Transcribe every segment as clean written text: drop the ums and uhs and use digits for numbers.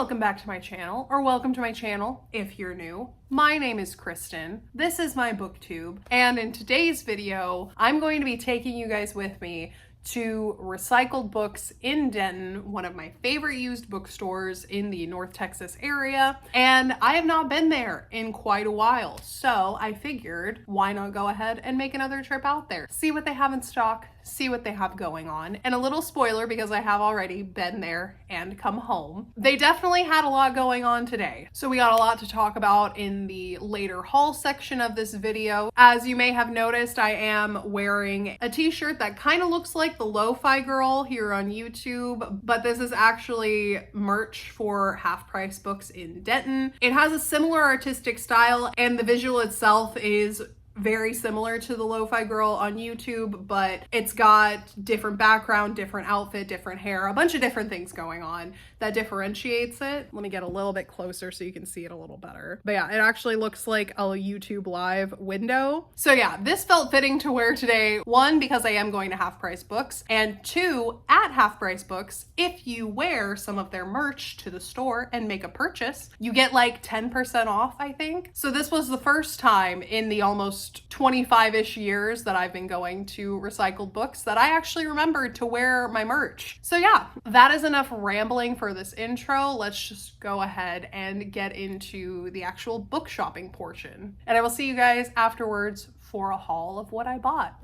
welcome back to my channel, or welcome to my channel if you're new. My name is Kristen, this is my booktube, and in today's video, I'm going to be taking you guys with me to Recycled Books in Denton, one of my favorite used bookstores in the North Texas area, and I have not been there in quite a while, so I figured why not go ahead and make another trip out there, see what they have in stock, see what they have going on. And a little spoiler, because I have already been there and come home, they definitely had a lot going on today. So we got a lot to talk about in the later haul section of this video. As you may have noticed, I am wearing a t-shirt that kind of looks like the Lo-Fi Girl here on YouTube, but this is actually merch for Half Price Books in Denton. It has a similar artistic style, and the visual itself is very similar to the Lo-Fi Girl on YouTube, but it's got different background, different outfit, different hair, a bunch of different things going on that differentiates it. Let me get a little bit closer so you can see it a little better. But yeah, it actually looks like a YouTube Live window. So yeah, this felt fitting to wear today. One, because I am going to Half Price Books, and two, at Half Price Books, if you wear some of their merch to the store and make a purchase, you get like 10% off, I think. So this was the first time in the almost 25-ish years that I've been going to Recycled Books that I actually remembered to wear my merch. So yeah, that is enough rambling for this intro. Let's just go ahead and get into the actual book shopping portion. And I will see you guys afterwards for a haul of what I bought.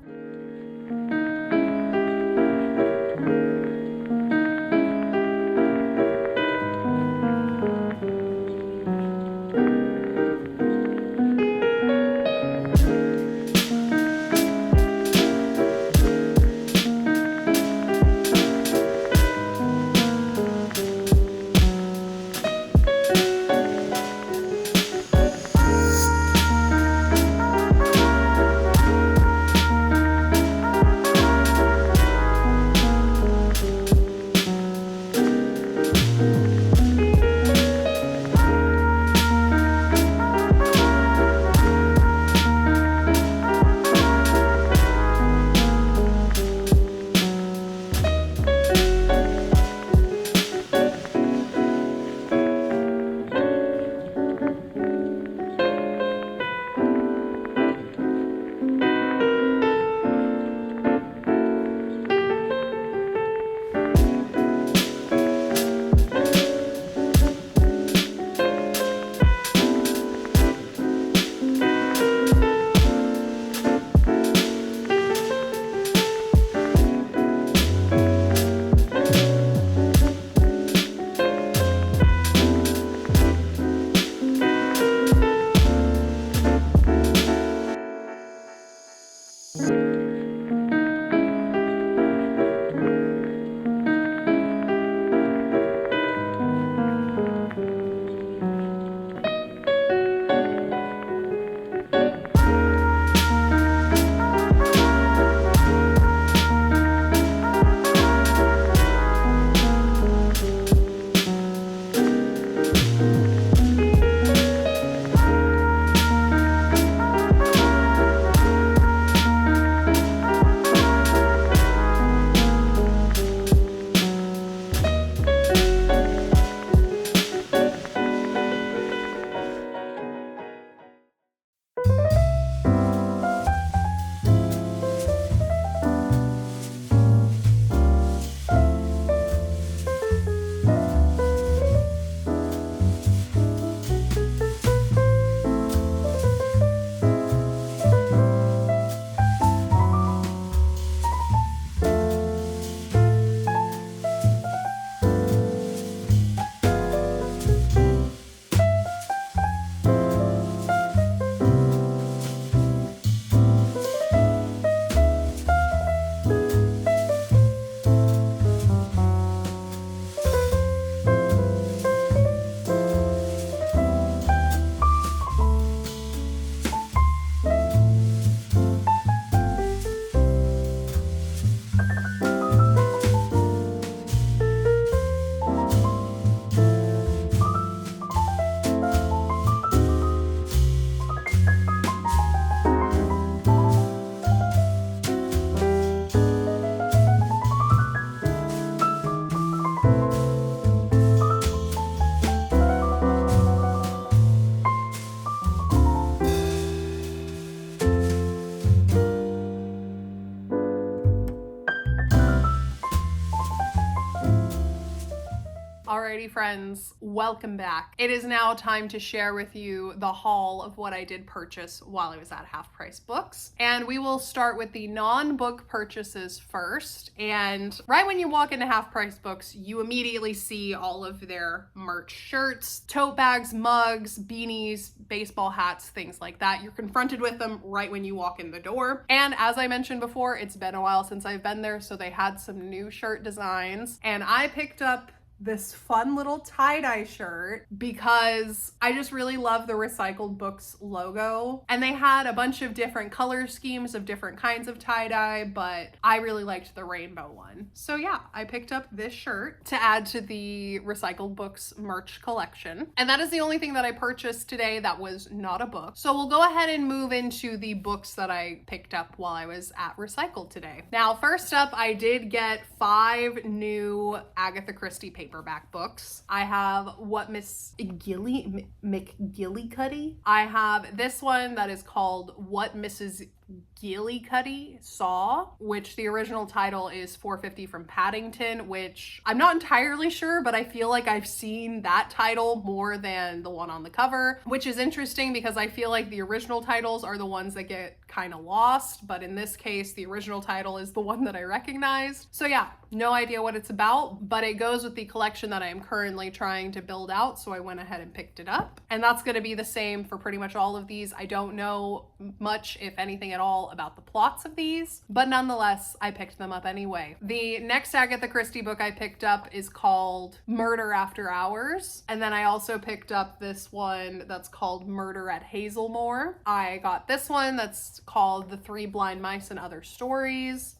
Alrighty friends, welcome back. It is now time to share with you the haul of what I did purchase while I was at Half Price Books. And we will start with the non-book purchases first. And right when you walk into Half Price Books, you immediately see all of their merch: shirts, tote bags, mugs, beanies, baseball hats, things like that. You're confronted with them right when you walk in the door. And as I mentioned before, it's been a while since I've been there, so they had some new shirt designs. And I picked up this fun little tie-dye shirt because I just really love the Recycled Books logo. And they had a bunch of different color schemes of different kinds of tie-dye, but I really liked the rainbow one. So yeah, I picked up this shirt to add to the Recycled Books merch collection. And that is the only thing that I purchased today that was not a book. So we'll go ahead and move into the books that I picked up while I was at Recycled today. Now, first up, I did get 5 new Agatha Christie paperback books. I have What Miss McGillicuddy. I have this one that is called What Mrs. McGillicuddy Saw, which the original title is 450 from Paddington, which I'm not entirely sure, but I feel like I've seen that title more than the one on the cover, which is interesting because I feel like the original titles are the ones that get kind of lost, but in this case, the original title is the one that I recognized. So yeah, no idea what it's about, but it goes with the collection that I am currently trying to build out, so I went ahead and picked it up. And that's going to be the same for pretty much all of these. I don't know much, if anything at all, about the plots of these, but nonetheless, I picked them up anyway. The next Agatha Christie book I picked up is called Murder After Hours, and then I also picked up this one that's called Murder at Hazelmoor. I got this one that's called The Three Blind Mice and Other Stories.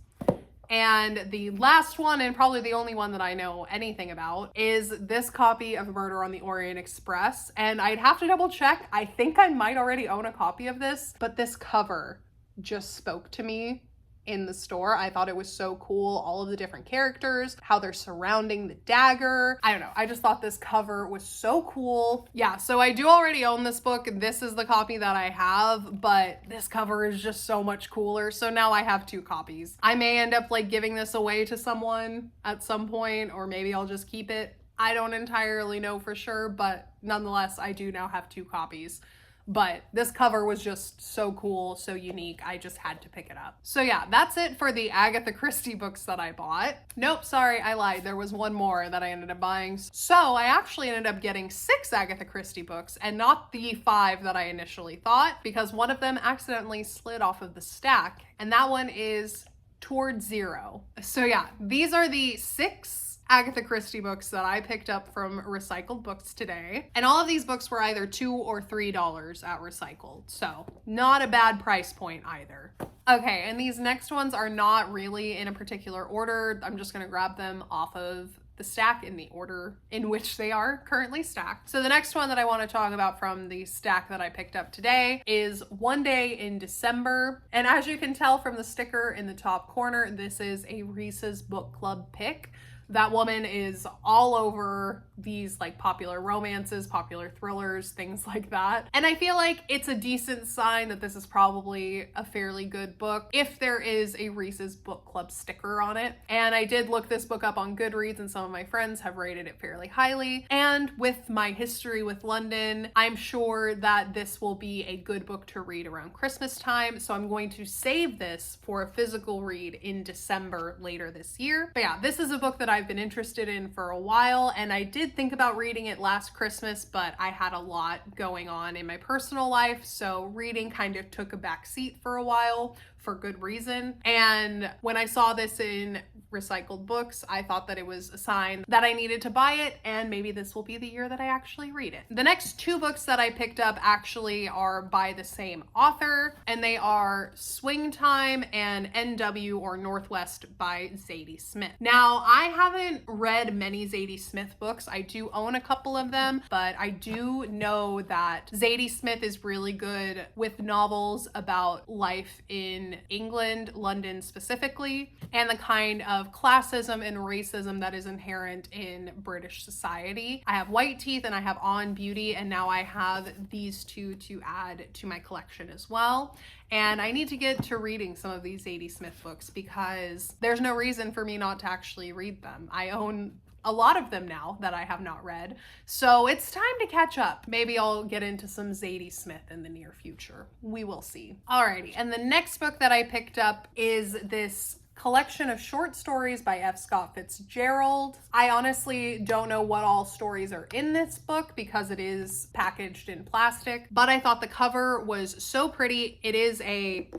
And the last one, and probably the only one that I know anything about, is this copy of Murder on the Orient Express. And I'd have to double check. I think I might already own a copy of this, but this cover just spoke to me in the store. I thought it was so cool. All of the different characters, how they're surrounding the dagger. I don't know. I just thought this cover was so cool. Yeah, so I do already own this book. This is the copy that I have, but this cover is just so much cooler. So now I have 2 copies. I may end up like giving this away to someone at some point, or maybe I'll just keep it. I don't entirely know for sure, but nonetheless, I do now have 2 copies. But this cover was just so cool, so unique, I just had to pick it up. So yeah, that's it for the Agatha Christie books that I bought. Nope, sorry, I lied. There was one more that I ended up buying. So I actually ended up getting 6 Agatha Christie books and not the 5 that I initially thought, because one of them accidentally slid off of the stack, and that one is Toward Zero. So yeah, these are the 6 Agatha Christie books that I picked up from Recycled Books today. And all of these books were either $2 or $3 at Recycled. So not a bad price point either. Okay, and these next ones are not really in a particular order. I'm just gonna grab them off of the stack in the order in which they are currently stacked. So the next one that I want to talk about from the stack that I picked up today is One Day in December. And as you can tell from the sticker in the top corner, this is a Reese's Book Club pick. That woman is all over these like popular romances, popular thrillers, things like that. And I feel like it's a decent sign that this is probably a fairly good book if there is a Reese's Book Club sticker on it. And I did look this book up on Goodreads, and some of my friends have rated it fairly highly. And with my history with London, I'm sure that this will be a good book to read around Christmas time. So I'm going to save this for a physical read in December later this year. But yeah, this is a book that I've been interested in for a while, and I did think about reading it last Christmas, but I had a lot going on in my personal life, so reading kind of took a back seat for a while for good reason. And when I saw this in Recycled Books, I thought that it was a sign that I needed to buy it, and maybe this will be the year that I actually read it. The next 2 books that I picked up actually are by the same author, and they are Swing Time and NW or Northwest by Zadie Smith. Now, I haven't read many Zadie Smith books. I do own a couple of them, but I do know that Zadie Smith is really good with novels about life in England, London specifically, and the kind of classism and racism that is inherent in British society. I have White Teeth and I have On Beauty, and now I have these 2 to add to my collection as well. And I need to get to reading some of these Zadie Smith books because there's no reason for me not to actually read them. I own a lot of them now that I have not read. So it's time to catch up. Maybe I'll get into some Zadie Smith in the near future. We will see. Alrighty, and the next book that I picked up is this collection of short stories by F. Scott Fitzgerald. I honestly don't know what all stories are in this book because it is packaged in plastic, but I thought the cover was so pretty. It is a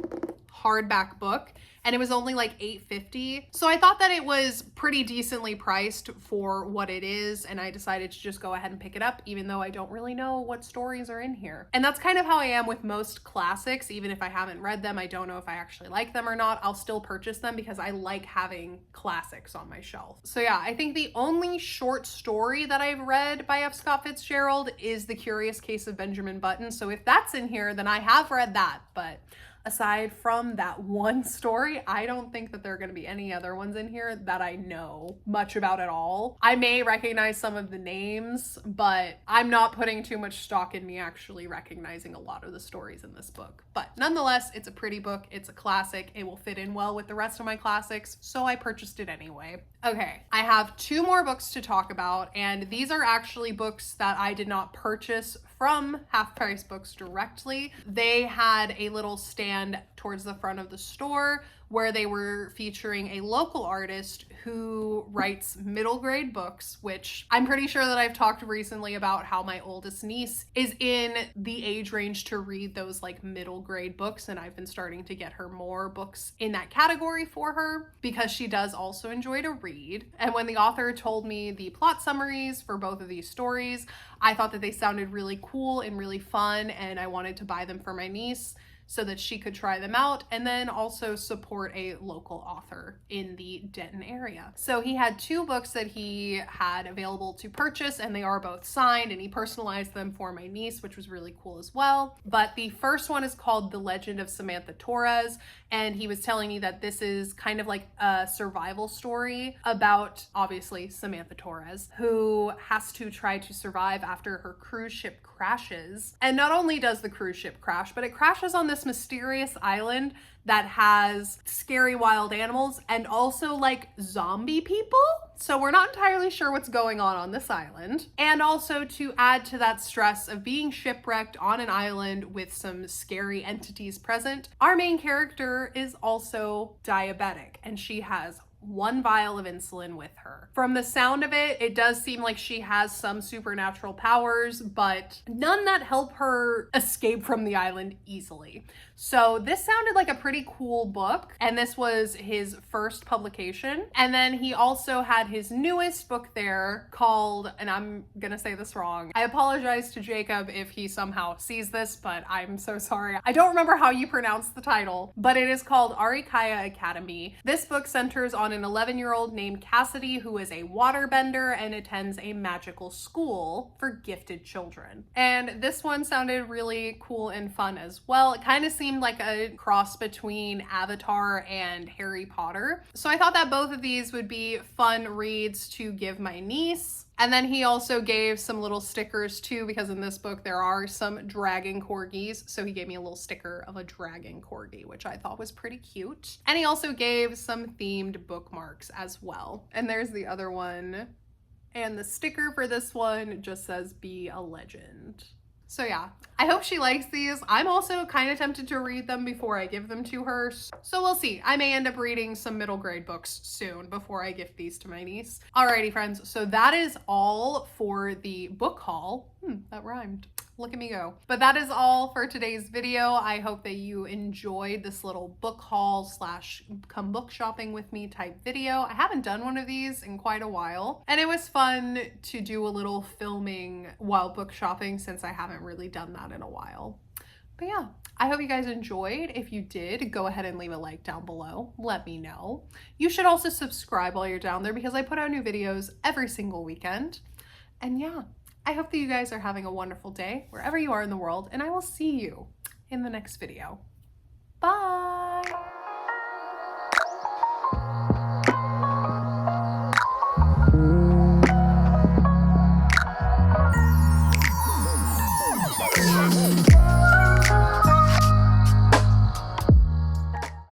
hardback book, and it was only like $8.50. So I thought that it was pretty decently priced for what it is, and I decided to just go ahead and pick it up, even though I don't really know what stories are in here. And that's kind of how I am with most classics. Even if I haven't read them, I don't know if I actually like them or not, I'll still purchase them because I like having classics on my shelf. So yeah, I think the only short story that I've read by F. Scott Fitzgerald is The Curious Case of Benjamin Button. So if that's in here, then I have read that, but aside from that one story, I don't think that there are going to be any other ones in here that I know much about at all. I may recognize some of the names, but I'm not putting too much stock in me actually recognizing a lot of the stories in this book. But nonetheless, it's a pretty book. It's a classic. It will fit in well with the rest of my classics, so I purchased it anyway. Okay, I have 2 more books to talk about, and these are actually books that I did not purchase from Half Price Books directly. They had a little stand towards the front of the store where they were featuring a local artist who writes middle grade books, which I'm pretty sure that I've talked recently about how my oldest niece is in the age range to read those like middle grade books, and I've been starting to get her more books in that category for her because she does also enjoy to read. And when the author told me the plot summaries for both of these stories, I thought that they sounded really cool and really fun, and I wanted to buy them for my niece so that she could try them out and then also support a local author in the Denton area. So he had 2 books that he had available to purchase, and they are both signed, and he personalized them for my niece, which was really cool as well. But the first one is called The Legend of Samantha Torres, and he was telling me that this is kind of like a survival story about, obviously, Samantha Torres, who has to try to survive after her cruise ship crashes. And not only does the cruise ship crash, but it crashes on this mysterious island that has scary wild animals and also like zombie people. So we're not entirely sure what's going on this island. And also to add to that stress of being shipwrecked on an island with some scary entities present, our main character is also diabetic, and she has 1 vial of insulin with her. From the sound of it, it does seem like she has some supernatural powers, but none that help her escape from the island easily. So this sounded like a pretty cool book, and this was his first publication. And then he also had his newest book there called, and I'm gonna say this wrong, I apologize to Jacob if he somehow sees this, but I'm so sorry. I don't remember how you pronounce the title, but it is called Arikaia Academy. This book centers on an 11-year-old named Cassidy who is a waterbender and attends a magical school for gifted children. And this one sounded really cool and fun as well. It kind of seemed like a cross between Avatar and Harry Potter. So I thought that both of these would be fun reads to give my niece. And then he also gave some little stickers too, because in this book there are some dragon corgis. So he gave me a little sticker of a dragon corgi, which I thought was pretty cute. And he also gave some themed bookmarks as well. And there's the other one. And the sticker for this one just says, "Be a legend." So yeah, I hope she likes these. I'm also kind of tempted to read them before I give them to her. So we'll see. I may end up reading some middle grade books soon before I gift these to my niece. Alrighty friends, so that is all for the book haul. That rhymed. Look at me go. But that is all for today's video. I hope that you enjoyed this little book haul slash come book shopping with me type video. I haven't done one of these in quite a while, and it was fun to do a little filming while book shopping since I haven't really done that in a while. But yeah, I hope you guys enjoyed. If you did, go ahead and leave a like down below. Let me know. You should also subscribe while you're down there because I put out new videos every single weekend. And yeah, I hope that you guys are having a wonderful day wherever you are in the world, and I will see you in the next video. Bye!